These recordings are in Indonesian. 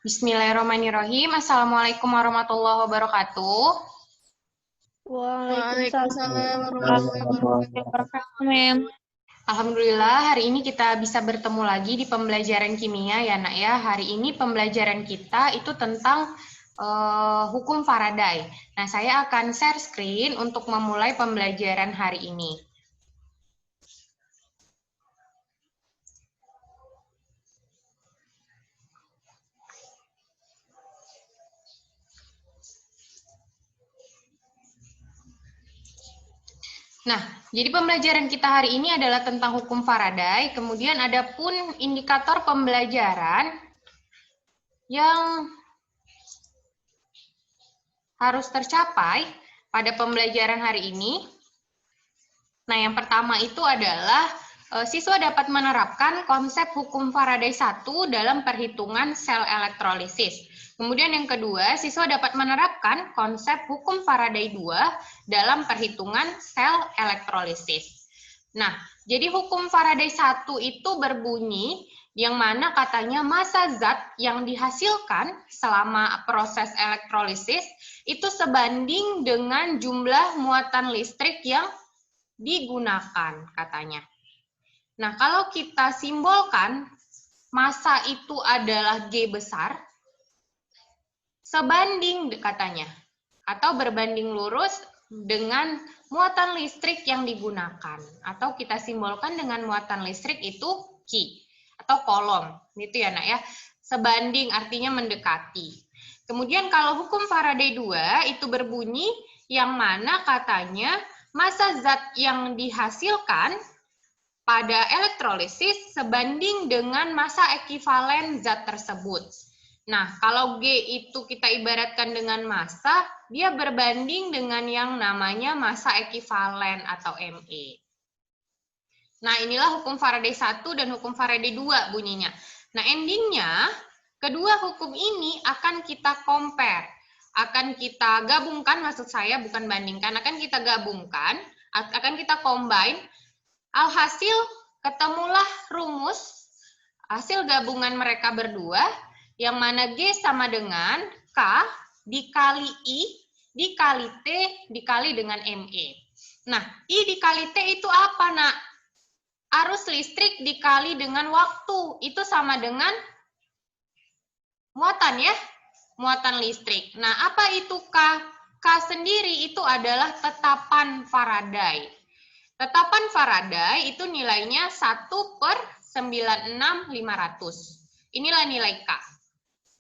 Bismillahirrahmanirrahim. Assalamualaikum warahmatullahi wabarakatuh. Waalaikumsalam warahmatullahi wabarakatuh, Mem. Alhamdulillah, hari ini kita bisa bertemu lagi di pembelajaran kimia ya, Nak ya. Hari ini pembelajaran kita itu tentang hukum Faraday. Nah, saya akan share screen untuk memulai pembelajaran hari ini. Nah, jadi pembelajaran kita hari ini adalah tentang hukum Faraday. Kemudian ada pun indikator pembelajaran yang harus tercapai pada pembelajaran hari ini. Nah, yang pertama itu adalah siswa dapat menerapkan konsep hukum Faraday 1 dalam perhitungan sel elektrolisis. Kemudian yang kedua, siswa dapat menerapkan konsep hukum Faraday 2 dalam perhitungan sel elektrolisis. Nah, jadi hukum Faraday 1 itu berbunyi yang mana katanya massa zat yang dihasilkan selama proses elektrolisis itu sebanding dengan jumlah muatan listrik yang digunakan katanya. Nah, kalau kita simbolkan massa itu adalah G besar, sebanding katanya, atau berbanding lurus dengan muatan listrik yang digunakan, atau kita simbolkan dengan muatan listrik itu Q, atau kolom, gitu ya Nak ya. Sebanding artinya mendekati. Kemudian kalau hukum Faraday 2 itu berbunyi yang mana katanya massa zat yang dihasilkan pada elektrolisis sebanding dengan massa ekivalen zat tersebut. Nah, kalau G itu kita ibaratkan dengan massa, dia berbanding dengan yang namanya massa ekivalen atau Me. Nah, inilah hukum Faraday 1 dan hukum Faraday 2 bunyinya. Nah, endingnya, kedua hukum ini akan kita compare. Akan kita gabungkan, maksud saya bukan bandingkan, akan kita gabungkan, akan kita combine. Alhasil, ketemulah rumus hasil gabungan mereka berdua, yang mana G sama dengan K dikali I dikali T dikali dengan Me. Nah, I dikali T itu apa, Nak? Arus listrik dikali dengan waktu. Itu sama dengan muatan ya, muatan listrik. Nah, apa itu K? K sendiri itu adalah tetapan Faraday. Tetapan Faraday itu nilainya 1/96500. Inilah nilai K.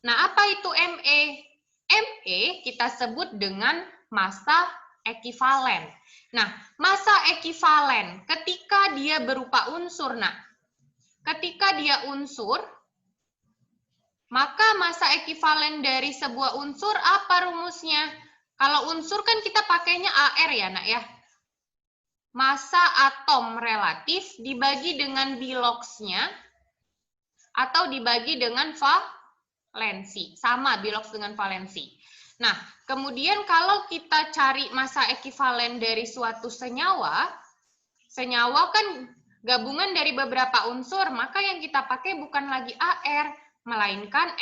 Nah, apa itu Me? Me kita sebut dengan massa ekivalen. Nah, massa ekivalen ketika dia berupa unsur, nah, ketika dia unsur, maka massa ekivalen dari sebuah unsur apa rumusnya? Kalau unsur kan kita pakainya AR ya, Nak ya. Massa atom relatif dibagi dengan biloxnya atau dibagi dengan valensi. Sama bilox dengan valensi. Nah, kemudian kalau kita cari massa ekivalen dari suatu senyawa, senyawa kan gabungan dari beberapa unsur, maka yang kita pakai bukan lagi AR, melainkan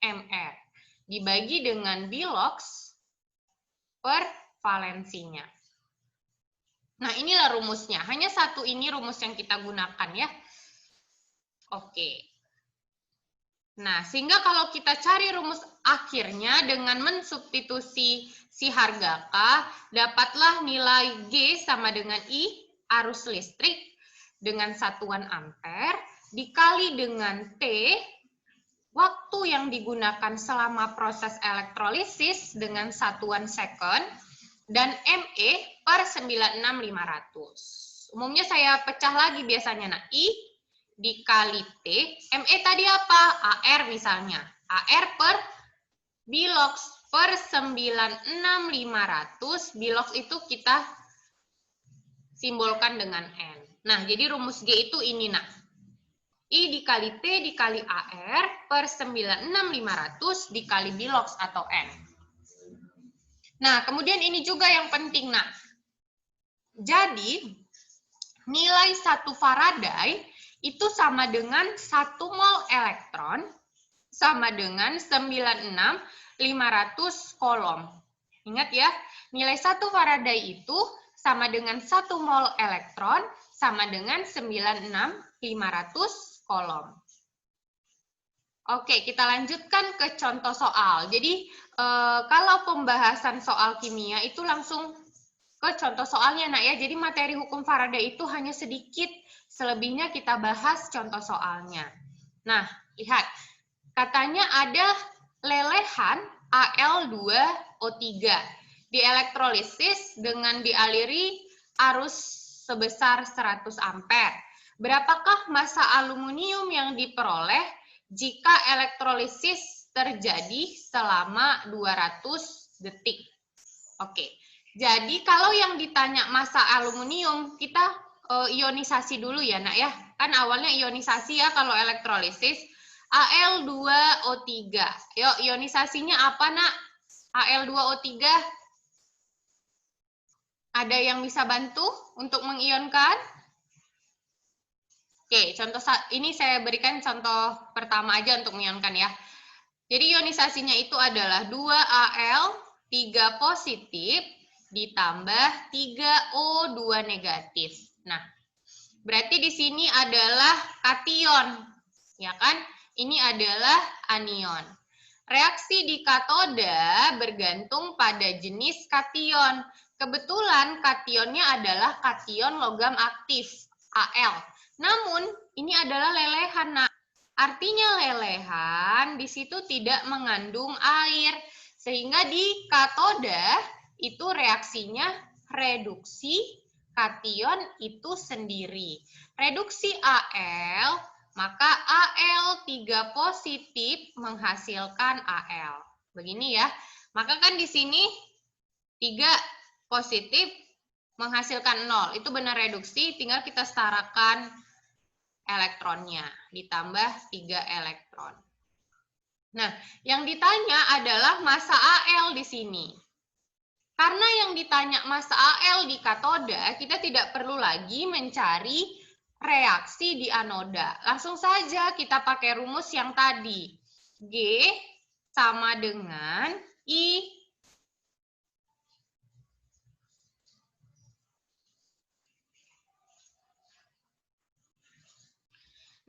MR. Dibagi dengan bilox per valensinya. Nah, inilah rumusnya. Hanya satu ini rumus yang kita gunakan ya. Oke. Nah, sehingga kalau kita cari rumus akhirnya dengan mensubstitusi si harga K, dapatlah nilai G sama dengan I, arus listrik, dengan satuan ampere, dikali dengan T, waktu yang digunakan selama proses elektrolisis dengan satuan second, dan Me per 96500. Umumnya saya pecah lagi biasanya. Nah, I dikali T, Me tadi apa? AR misalnya. AR per bilox per 96500. Bilox itu kita simbolkan dengan N. Nah, jadi rumus G itu ini, Nak. I dikali T dikali AR per 96500 dikali bilox atau N. Nah, kemudian ini juga yang penting, Nak. Jadi, nilai 1 Faraday itu sama dengan 1 mol elektron sama dengan 96.500 kolom. Ingat ya, nilai 1 Faraday itu sama dengan 1 mol elektron sama dengan 96.500 kolom. Oke, kita lanjutkan ke contoh soal. Jadi, kalau pembahasan soal kimia itu langsung ke contoh soalnya, Nak ya. Jadi, materi hukum Faraday itu hanya sedikit, selebihnya kita bahas contoh soalnya. Nah, lihat. Katanya ada lelehan Al2O3 dielektrolisis dengan dialiri arus sebesar 100 ampere. Berapakah massa aluminium yang diperoleh jika elektrolisis terjadi selama 200 detik? Oke, jadi kalau yang ditanya massa aluminium, kita ionisasi dulu ya, Nak ya. Kan awalnya ionisasi ya kalau elektrolisis. Al2O3. Yuk, ionisasinya apa, Nak? Al2O3. Ada yang bisa bantu untuk mengionkan? Oke, contoh ini saya berikan contoh pertama aja untuk mengionkan ya. Jadi ionisasinya itu adalah 2Al, 3 positif, ditambah 3O2 negatif. Nah, berarti di sini adalah kation, ya kan? Ini adalah anion. Reaksi di katoda bergantung pada jenis kation. Kebetulan kationnya adalah kation logam aktif, Al. Namun, ini adalah lelehan, Nak. Artinya lelehan di situ tidak mengandung air. Sehingga di katoda itu reaksinya reduksi kation itu sendiri. Reduksi Al, maka Al3 positif menghasilkan Al. Begini ya. Maka kan di sini 3 positif menghasilkan 0. Itu benar reduksi, tinggal kita setarakan elektronnya. Ditambah 3 elektron. Nah, yang ditanya adalah massa Al di sini. Karena yang ditanya massa Al di katoda, kita tidak perlu lagi mencari reaksi di anoda. Langsung saja kita pakai rumus yang tadi. G sama dengan I.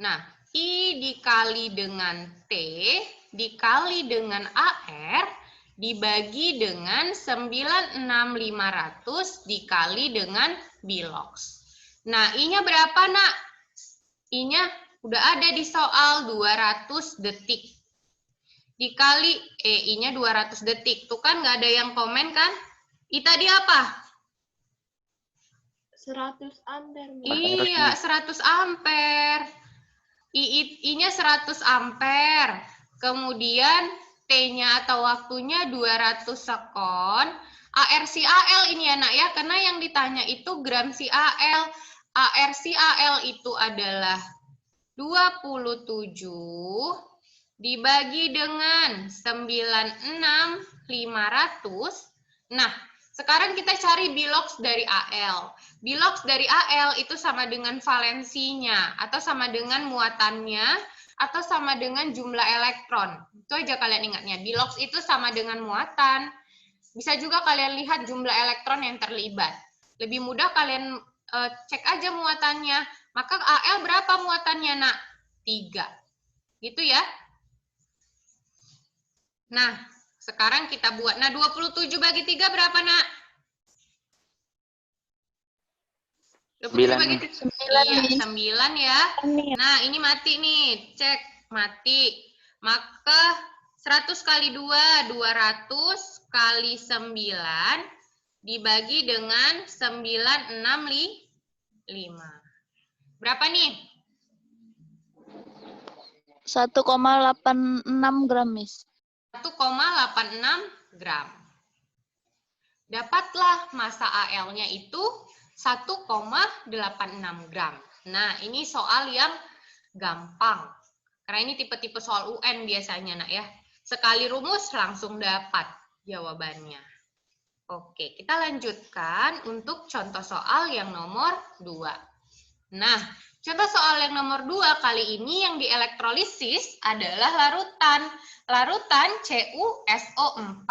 Nah, I dikali dengan T dikali dengan AR dibagi dengan 96.500 dikali dengan Bilox. Nah, I-nya berapa, Nak? I-nya udah ada di soal 200 detik. Dikali, I-nya 200 detik. Tuh kan nggak ada yang komen kan? I tadi apa? 100 ampere. Iya, 100 ampere. I-nya 100 ampere. Kemudian T-nya atau waktunya 200 sekon. ArCal ini ya, Nak ya, karena yang ditanya itu gram CaL. ArCal itu adalah 27 dibagi dengan 96.500. Nah, sekarang kita cari Bilox dari Al. Bilox dari Al itu sama dengan valensinya, atau sama dengan muatannya, atau sama dengan jumlah elektron. Itu aja kalian ingatnya. Bilox itu sama dengan muatan. Bisa juga kalian lihat jumlah elektron yang terlibat. Lebih mudah kalian cek aja muatannya. Maka Al berapa muatannya, Nak? 3. Gitu ya. Nah, sekarang kita buat. Nah, 27 bagi 3 berapa, Nak? 27 bagi 3. Iya, 9 ya. Nah, ini mati nih. Cek, mati. Maka 100 kali 2, 200 kali 9 dibagi dengan 965. Berapa nih? 1,86 gram, Miss. 1,86 gram. Dapatlah massa Al-nya itu 1,86 gram. Nah, ini soal yang gampang. Karena ini tipe-tipe soal UN biasanya, Nak ya. Sekali rumus langsung dapat jawabannya. Oke, kita lanjutkan untuk contoh soal yang nomor 2. Nah, Contoh soal yang nomor 2 kali ini yang dielektrolisis adalah larutan. Larutan CuSO4.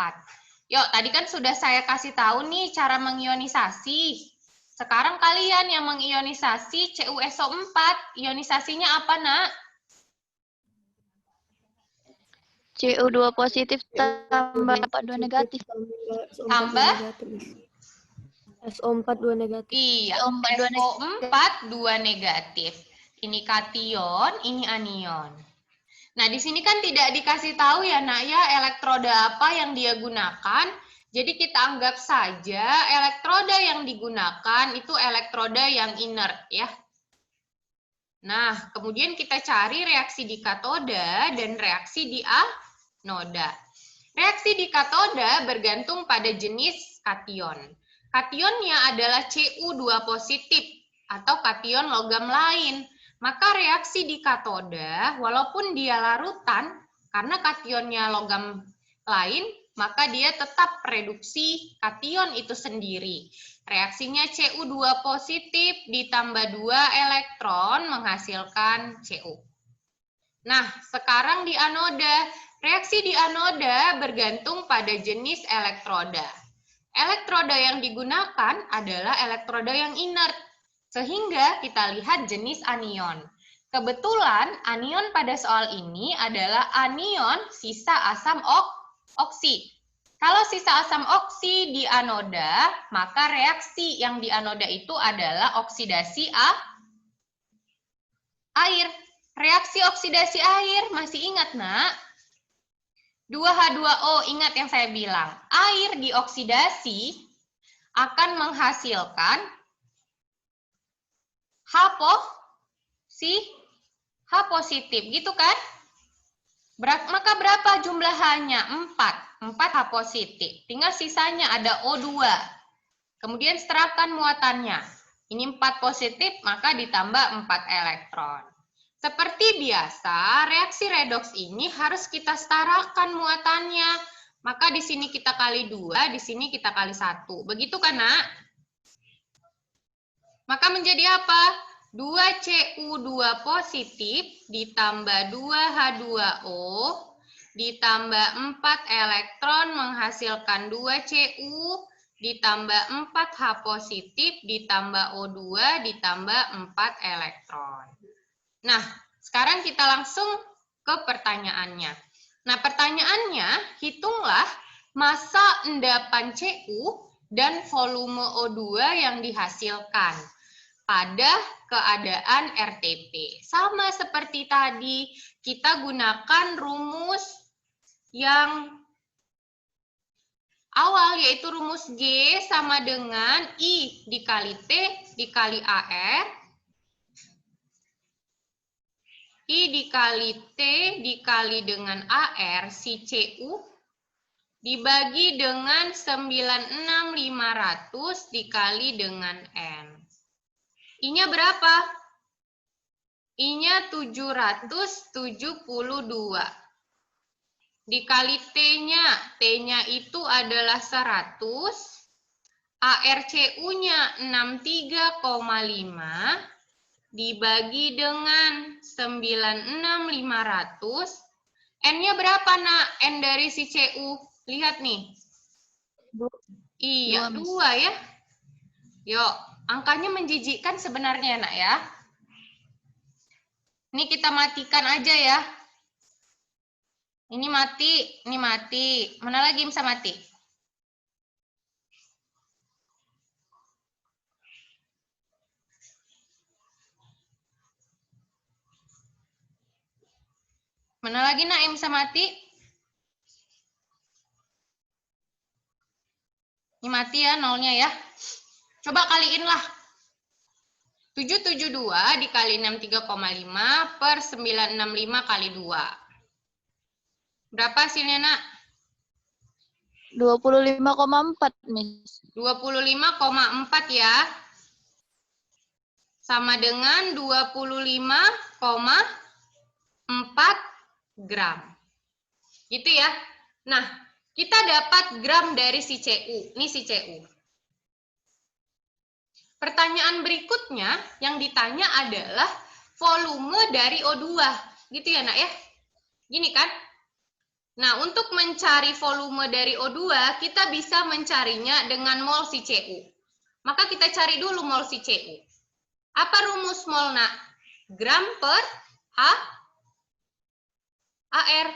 Yuk, tadi kan sudah saya kasih tahu nih cara mengionisasi. Sekarang kalian yang mengionisasi CuSO4, ionisasinya apa, Nak? Cu2 positif tambah 42 negatif. Tambah? SO4 2 negatif. Iya, SO4 2 negatif. Ini kation, ini anion. Nah, di sini kan tidak dikasih tahu ya, Nak, ya, elektroda apa yang dia gunakan. Jadi kita anggap saja elektroda yang digunakan itu elektroda yang inert, ya. Nah, kemudian kita cari reaksi di katoda dan reaksi di anoda. Reaksi di katoda bergantung pada jenis kation. Kationnya adalah Cu2 positif atau kation logam lain. Maka reaksi di katoda, walaupun dia larutan, karena kationnya logam lain, maka dia tetap reduksi kation itu sendiri. Reaksinya Cu2 positif ditambah 2 elektron menghasilkan Cu. Nah, sekarang di anoda. Reaksi di anoda bergantung pada jenis elektroda. Elektroda yang digunakan adalah elektroda yang inert, sehingga kita lihat jenis anion. Kebetulan anion pada soal ini adalah anion sisa asam oksi. Kalau sisa asam oksi di anoda, maka reaksi yang di anoda itu adalah oksidasi air. Reaksi oksidasi air, masih ingat, Nak? 2H2O, ingat yang saya bilang. Air dioksidasi akan menghasilkan H positif, gitu kan? Maka berapa jumlah H-nya? 4 H positif. Tinggal sisanya ada O2. Kemudian seterapkan muatannya. Ini 4 positif, maka ditambah 4 elektron. Seperti biasa, reaksi redoks ini harus kita setarakan muatannya. Maka di sini kita kali 2, di sini kita kali 1. Begitu kan, Nak? Maka menjadi apa? 2Cu2 positif ditambah 2H2O ditambah 4 elektron menghasilkan 2Cu ditambah 4H positif ditambah O2 ditambah 4 elektron. Nah, sekarang kita langsung ke pertanyaannya. Nah, pertanyaannya, hitunglah massa endapan Cu dan volume O2 yang dihasilkan pada keadaan RTP. Sama seperti tadi, kita gunakan rumus yang awal, yaitu rumus G sama dengan I dikali T dikali AR, I dikali T dikali dengan AR, si Cu, dibagi dengan 96.500 dikali dengan N. I-nya berapa? I-nya 772. Dikali T-nya, T-nya itu adalah 100, ARCU-nya 63,5, dibagi dengan 96.500. N-nya berapa, Nak? N dari si Cu. Lihat nih. Iya, 2 ya. Yuk, angkanya menjijikkan sebenarnya, Nak, ya. Ini kita matikan aja ya. Ini mati, ini mati. Mana lagi yang bisa mati? Mana lagi, Nak, yang bisa mati? Ini mati ya, nolnya ya. Coba kaliin lah. 772 dikali 63,5 per 965 kali 2. Berapa hasilnya, Nak? 25,4, Miss. 25,4 ya. Sama dengan 25,4 gram. Gitu ya. Nah, kita dapat gram dari si Cu. Ini si Cu. Pertanyaan berikutnya yang ditanya adalah volume dari O2. Gitu ya, Nak ya? Gini kan? Nah, untuk mencari volume dari O2, kita bisa mencarinya dengan mol CCU. Maka kita cari dulu mol CCU. Apa rumus mol, Nak? Gram per AR.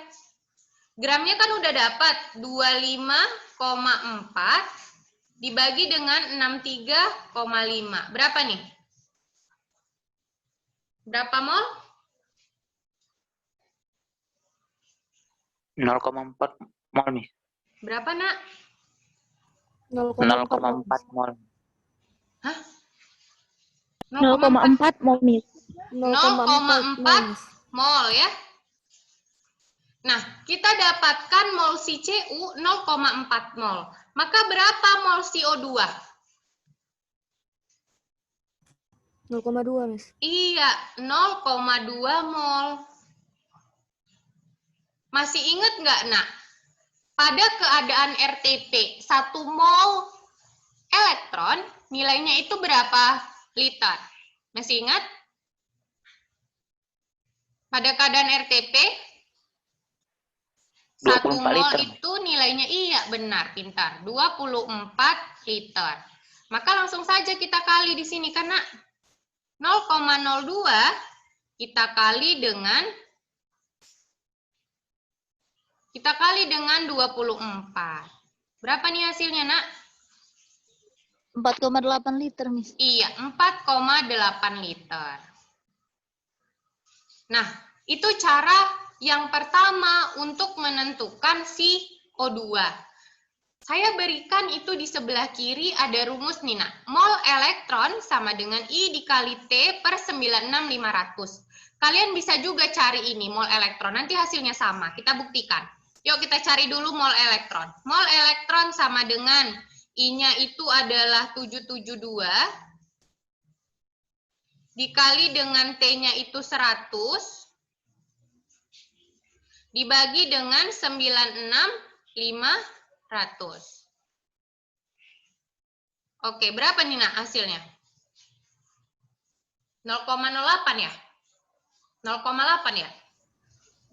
Gramnya kan udah dapat 25,4 dibagi dengan 63,5. Berapa nih? Berapa mol? 0,4 mol, Miss. Berapa, Nak? 0,4 mol. Hah? 0,4 mol, Miss. 0,4 mol ya. Nah, kita dapatkan mol CCU 0,4 mol. Maka berapa mol CO2? 0,2, Miss. Iya, 0,2 mol. Masih ingat nggak, Nak? Pada keadaan RTP, 1 mol elektron nilainya itu berapa liter? Masih ingat? Pada keadaan RTP, 1 24 mol liter. itu nilainya, iya benar, pintar, 24 liter. Maka langsung saja kita kali di sini, karena 0,02 kita kali dengan 24. Berapa nih hasilnya, Nak? 4,8 liter, Miss. Iya, 4,8 liter. Nah, itu cara yang pertama untuk menentukan si O2. Saya berikan itu di sebelah kiri ada rumus nih, Nak. Mol elektron sama dengan I dikali T per 96.500. Kalian bisa juga cari ini, mol elektron. Nanti hasilnya sama, kita buktikan. Yuk kita cari dulu mol elektron. Mol elektron sama dengan I-nya itu adalah 772 dikali dengan T-nya itu 100 dibagi dengan 96.500. Oke, berapa nih, Nak, hasilnya? 0,08 ya? 0,8 ya?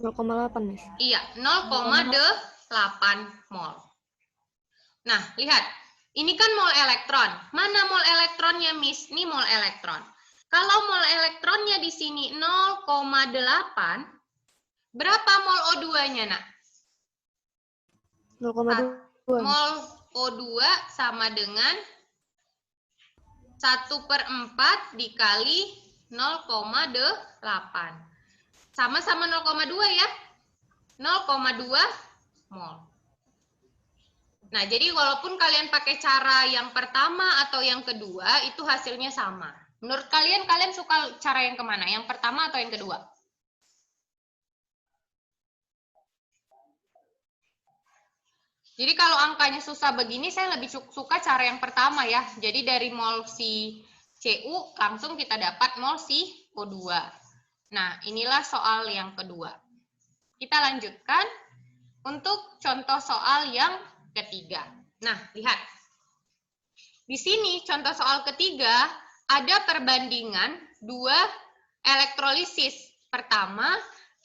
0,8, Miss. Iya, 0,8 mol. Nah, lihat. Ini kan mol elektron. Mana mol elektronnya, Miss? Ini mol elektron. Kalau mol elektronnya di sini 0,8, berapa mol O2-nya, Nak? 0,2. Mol O2 sama dengan 1/4 dikali 0,8. Sama-sama 0,2 ya. 0,2 mol. Nah, jadi walaupun kalian pakai cara yang pertama atau yang kedua, itu hasilnya sama. Menurut kalian, kalian suka cara yang kemana? Yang pertama atau yang kedua? Jadi kalau angkanya susah begini, saya lebih suka cara yang pertama ya. Jadi dari mol si Cu, langsung kita dapat mol si O2. Nah, inilah soal yang kedua. Kita lanjutkan untuk contoh soal yang ketiga. Nah, lihat. Di sini contoh soal ketiga ada perbandingan 2 elektrolisis. Pertama,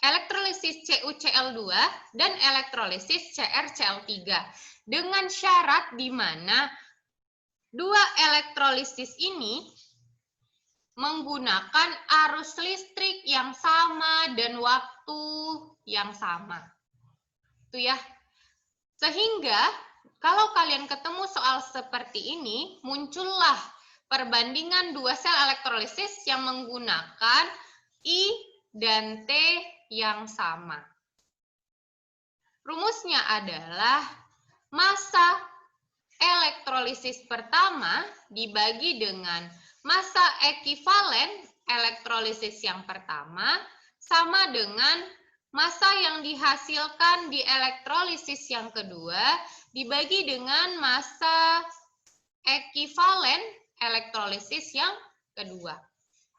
elektrolisis CuCl2 dan elektrolisis CrCl3. Dengan syarat di mana 2 elektrolisis ini menggunakan arus listrik yang sama dan waktu yang sama. Itu ya. Sehingga kalau kalian ketemu soal seperti ini, muncullah perbandingan 2 sel elektrolisis yang menggunakan I dan T yang sama. Rumusnya adalah massa elektrolisis pertama dibagi dengan massa ekivalen elektrolisis yang pertama sama dengan massa yang dihasilkan di elektrolisis yang kedua dibagi dengan massa ekivalen elektrolisis yang kedua.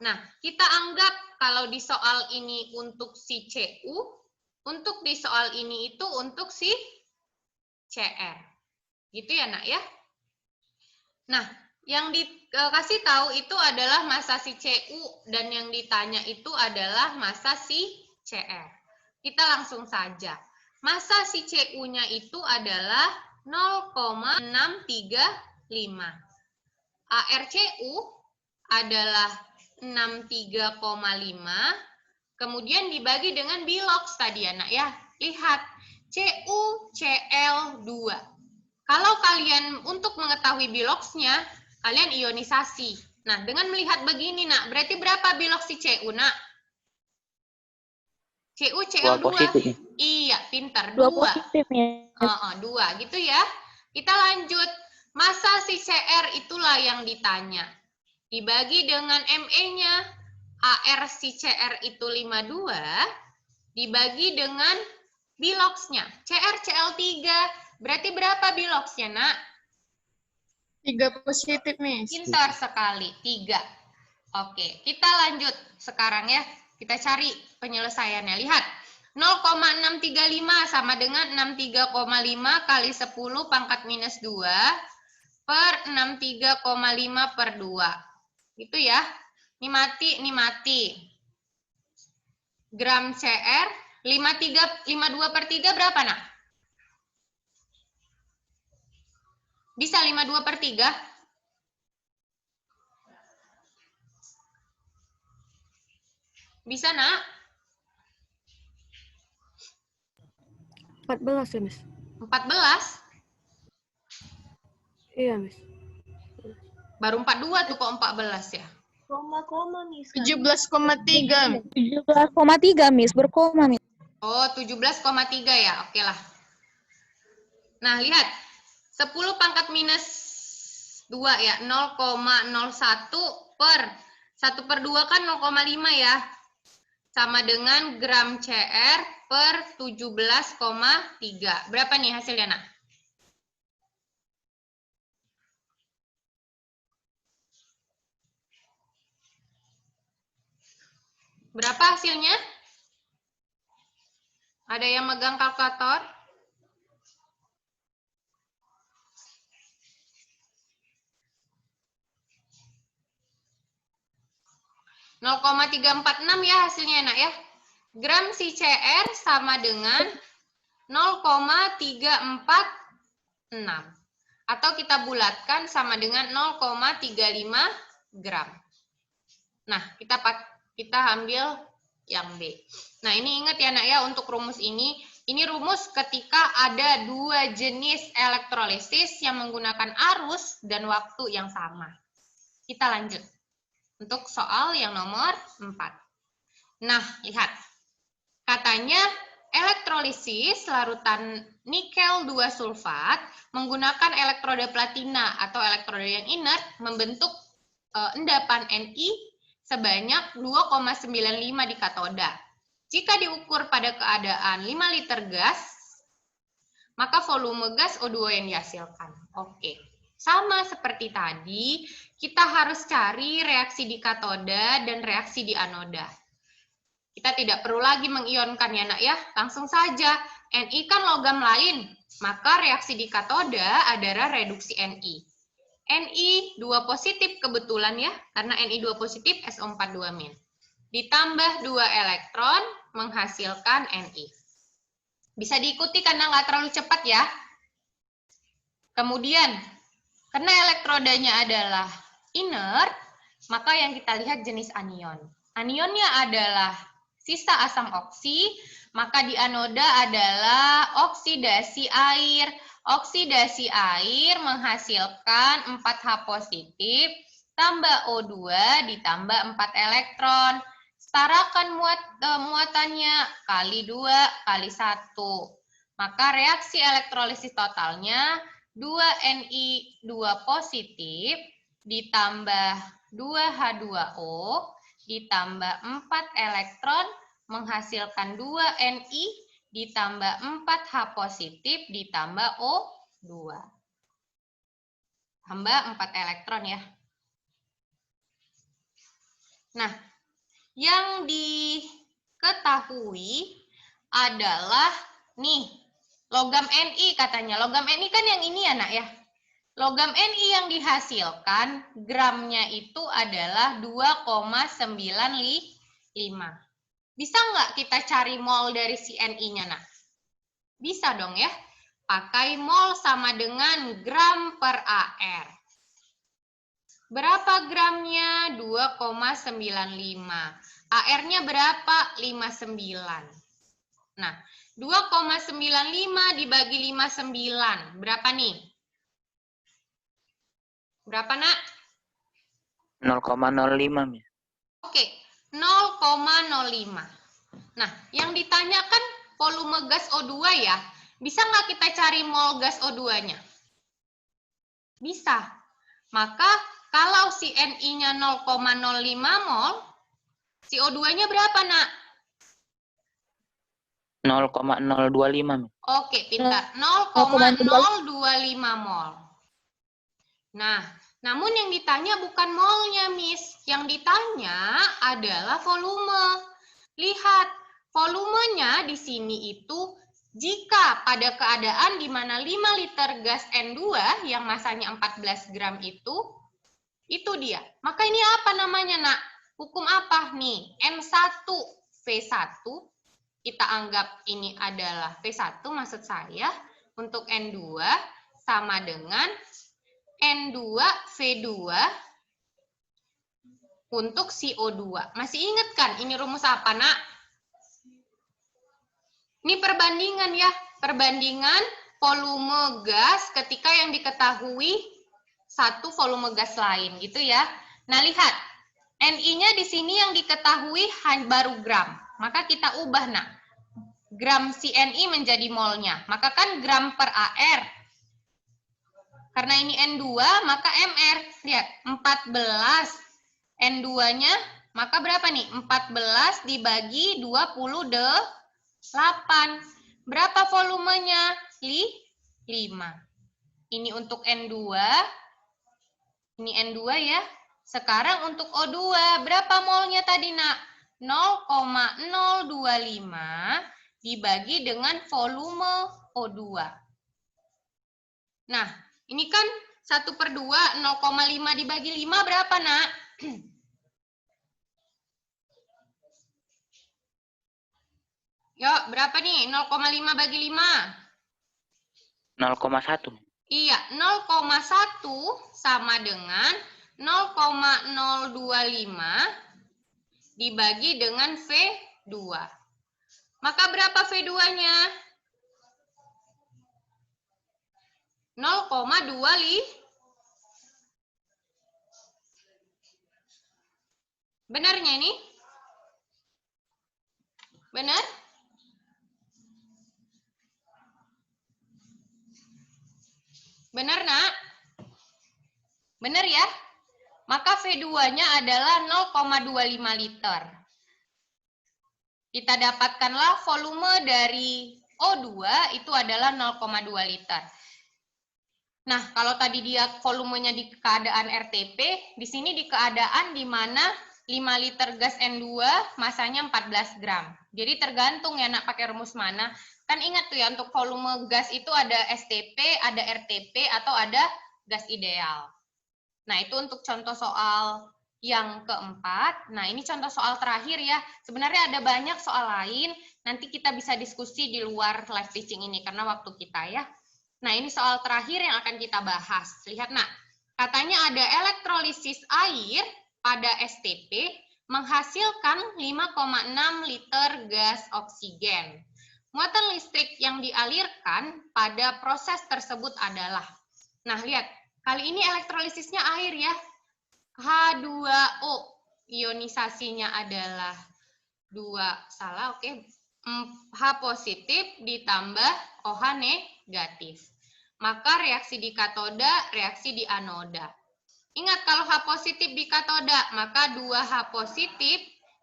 Nah, kita anggap kalau di soal ini untuk si Cu, untuk di soal ini itu untuk si Cr. Gitu ya, Nak ya? Nah, yang dikasih tahu itu adalah massa si Cu dan yang ditanya itu adalah massa si Cr. Kita langsung saja. Massa si Cu-nya itu adalah 0,635. ArCu adalah 63,5. Kemudian dibagi dengan bilox tadi anak ya. Lihat, CuCl2. Kalau kalian untuk mengetahui biloxnya, kalian ionisasi. Nah, dengan melihat begini nak, berarti berapa bilox si Cu nak? CuCl2. positif. Iya, pintar. 2 2. positif, Miss. 2 gitu ya. Kita lanjut. Massa si Cr itulah yang ditanya. Dibagi dengan Me-nya. Ar si Cr itu 52. Dibagi dengan biloxnya. CrCl3. Berarti berapa biloxnya nak? 3 positif, Miss. Pintar sekali. 3. Oke, kita lanjut sekarang ya. Kita cari penyelesaiannya. Lihat. 0,635 sama dengan 63,5 kali 10 pangkat minus 2 per 63,5 per 2. Gitu ya. Ini mati. Gram Cr 52 per 3 berapa nak? Bisa 52 per 3? Bisa nak? 14 ya, Miss. 14? Iya, Miss. Baru 42 tuh kok 14 ya? 17,3. 17,3, Miss. Berkoma, Miss. Oh, 17,3 ya. Oke lah. Nah, lihat. 10 pangkat minus 2 ya. 0,01 per 1 per 2 kan 0,5 ya. Sama dengan gram Cr per 17,3. Berapa nih hasilnya, nak? Berapa hasilnya? Ada yang megang kalkulator? (0,346) ya hasilnya nak ya. Gram si Cr sama dengan 0,346. Atau kita bulatkan sama dengan 0,35 gram. Nah, kita ambil yang B. Nah, ini ingat ya nak ya, untuk rumus ini rumus ketika ada dua jenis elektrolisis yang menggunakan arus dan waktu yang sama. Kita lanjut. Untuk soal yang nomor 4. Nah, lihat. Katanya elektrolisis larutan nikel 2 sulfat menggunakan elektroda platina atau elektroda yang inert membentuk endapan Ni sebanyak 2,95 di katoda. Jika diukur pada keadaan 5 liter gas, maka volume gas O2 yang dihasilkan. Oke. Sama seperti tadi, kita harus cari reaksi di katoda dan reaksi di anoda. Kita tidak perlu lagi mengionkan ya nak ya, langsung saja. Ni kan logam lain, maka reaksi di katoda adalah reduksi Ni. Ni 2 positif kebetulan ya, karena Ni 2 positif SO42-. Ditambah 2 elektron menghasilkan Ni. Bisa diikuti karena nggak terlalu cepat ya. Kemudian, karena elektrodanya adalah inert, maka yang kita lihat jenis anion. Anionnya adalah sisa asam oksi, maka di anoda adalah oksidasi air. Oksidasi air menghasilkan 4H positif, tambah O2 ditambah 4 elektron. Setarakan muatannya kali 2 kali 1. Maka reaksi elektrolisis totalnya 2Ni2 positif ditambah 2H2O ditambah 4 elektron menghasilkan 2 Ni ditambah 4 H positif ditambah O2. Tambah 4 elektron ya. Nah, yang diketahui adalah nih, logam Ni katanya. Logam Ni kan yang ini ya nak ya. Logam Ni yang dihasilkan, gramnya itu adalah 2,95. Bisa nggak kita cari mol dari si Ni-nya, nak? Bisa dong ya. Pakai mol sama dengan gram per AR. Berapa gramnya? 2,95. AR-nya berapa? 59. Nah, 2,95 dibagi 59. Berapa nih? Berapa, nak? 0,05, Miss. Oke, 0,05. Nah, yang ditanyakan volume gas O2 ya. Bisa nggak kita cari mol gas O2-nya? Bisa. Maka kalau si Ni-nya 0,05 mol, si O2-nya berapa, nak? 0,025, Miss. Oke, pintar. 0,025 mol. Nah, namun yang ditanya bukan molnya, Miss. Yang ditanya adalah volume. Lihat, volumenya di sini itu jika pada keadaan di mana 5 liter gas N2 yang masanya 14 gram itu dia. Maka ini apa namanya, nak? Hukum apa nih? N1V1, kita anggap ini adalah V1 maksud saya, untuk N2 sama dengan N2V2 untuk CO2. Masih ingat kan ini rumus apa, nak? Ini perbandingan ya, perbandingan volume gas ketika yang diketahui satu volume gas lain gitu ya. Nah, lihat. Ni-nya di sini yang diketahui baru gram. Maka kita ubah, nak. Gram si Ni menjadi molnya. Maka kan gram per AR. Karena ini N2, maka MR. Lihat, 14. N2-nya, maka berapa nih? 14 dibagi 28. Berapa volumenya? 5. Ini untuk N2. Ini N2 ya. Sekarang untuk O2, berapa molnya tadi, nak? 0,025 dibagi dengan volume O2. Nah, ini kan 1/2, 0,5 dibagi 5 berapa, nak? Yuk, berapa nih? 0,5 bagi 5? 0,1. Iya, 0,1 sama dengan 0,025 dibagi dengan V2. Maka berapa V2-nya? 0,25. Benarnya ini? Benar? Benar, nak? Benar ya? Maka V2-nya adalah 0,25 liter. Kita dapatkanlah volume dari O2 itu adalah 0,2 liter. Nah, kalau tadi dia volumenya di keadaan RTP, di sini di keadaan di mana 5 liter gas N2 masanya 14 gram. Jadi tergantung ya, nak, pakai rumus mana. Kan ingat tuh ya, untuk volume gas itu ada STP, ada RTP, atau ada gas ideal. Nah, itu untuk contoh soal yang keempat. Nah, ini contoh soal terakhir ya. Sebenarnya ada banyak soal lain, nanti kita bisa diskusi di luar live teaching ini, karena waktu kita ya. Nah, ini soal terakhir yang akan kita bahas. Lihat, nak, katanya ada elektrolisis air pada STP menghasilkan 5,6 liter gas oksigen. Muatan listrik yang dialirkan pada proses tersebut adalah, nah lihat, kali ini elektrolisisnya air ya, H2O, ionisasinya adalah 2, salah, oke, H positif ditambah OH negatif. Maka reaksi di katoda, reaksi di anoda. Ingat, kalau H positif di katoda, maka 2H positif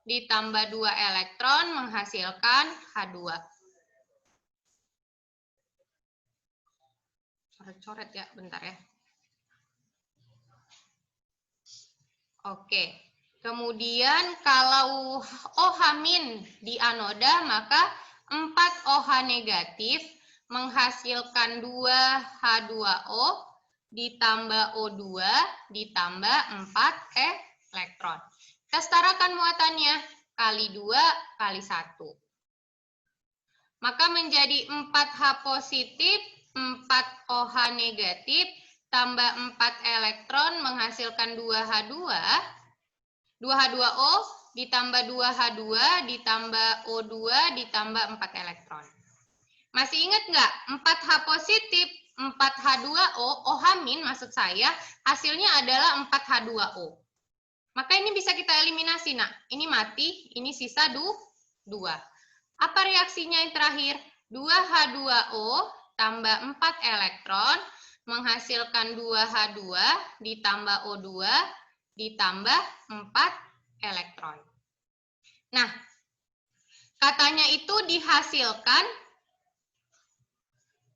ditambah 2 elektron menghasilkan H2. Coret-coret ya, bentar ya. Oke, kemudian kalau OH- di anoda, maka 4 OH negatif menghasilkan 2H2O ditambah O2 ditambah 4 elektron. Kita setarakan muatannya, kali 2 kali 1. Maka menjadi 4H positif, 4OH negatif, tambah 4 elektron menghasilkan 2H2. 2H2O ditambah 2H2 ditambah O2 ditambah 4 elektron. Masih ingat nggak? 4H positif, 4H2O, OH- maksud saya, hasilnya adalah 4H2O. Maka ini bisa kita eliminasi, nak. Ini mati, ini sisa 2. Apa reaksinya yang terakhir? 2H2O tambah 4 elektron menghasilkan 2H2 ditambah O2 ditambah 4 elektron. Nah, katanya itu dihasilkan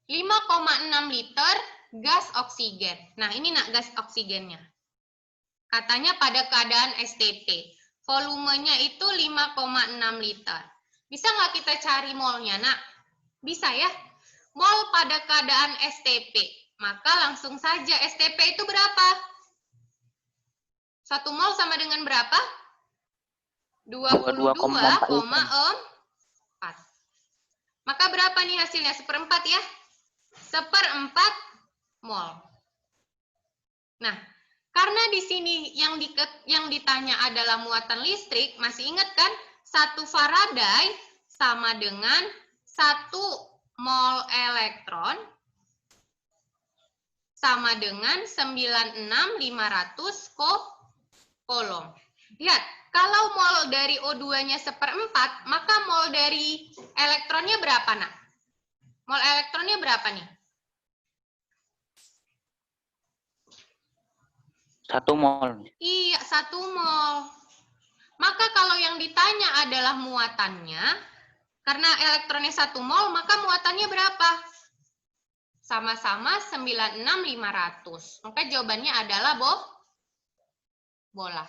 5,6 liter gas oksigen. Nah, ini nak gas oksigennya. Katanya pada keadaan STP. Volumenya itu 5,6 liter. Bisa nggak kita cari molnya, nak? Bisa ya. Mol pada keadaan STP. Maka langsung saja STP itu berapa? 1 mol sama dengan berapa? 22,4. Maka berapa nih hasilnya? 1/4 ya? 1/4 mol. Nah, karena di sini yang ditanya adalah muatan listrik, masih ingat kan? 1 Faraday sama dengan 1 mol elektron sama dengan 96.500 kolom. Lihat, kalau mol dari O2-nya 1/4, maka mol dari elektronnya berapa, nak? Mol elektronnya berapa nih? 1 mol. Iya, 1 mol. Maka kalau yang ditanya adalah muatannya, karena elektronnya 1 mol, maka muatannya berapa? Sama-sama 96.500. Maka jawabannya adalah bola.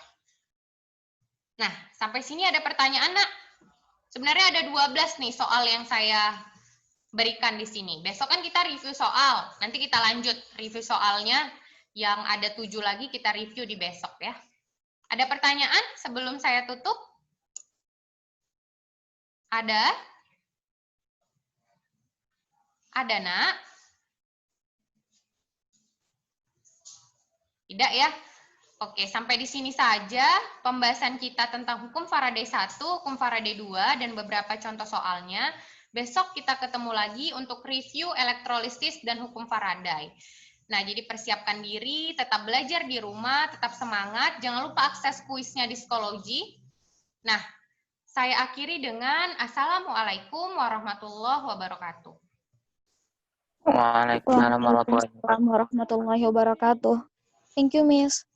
Nah, sampai sini ada pertanyaan, nak? Sebenarnya ada 12 nih soal yang saya berikan di sini. Besok kan kita review soal. Nanti kita lanjut review soalnya. Yang ada 7 lagi kita review di besok ya. Ada pertanyaan sebelum saya tutup? Ada? Ada, nak? Tidak ya? Oke, sampai di sini saja pembahasan kita tentang hukum Faraday 1, hukum Faraday 2, dan beberapa contoh soalnya. Besok kita ketemu lagi untuk review elektrolisis dan hukum Faraday. Nah, jadi persiapkan diri, tetap belajar di rumah, tetap semangat. Jangan lupa akses kuisnya di psikologi. Nah, saya akhiri dengan Assalamualaikum warahmatullahi wabarakatuh. Waalaikumsalam warahmatullahi wabarakatuh. Waalaikumsalam warahmatullahi wabarakatuh. Thank you, Miss.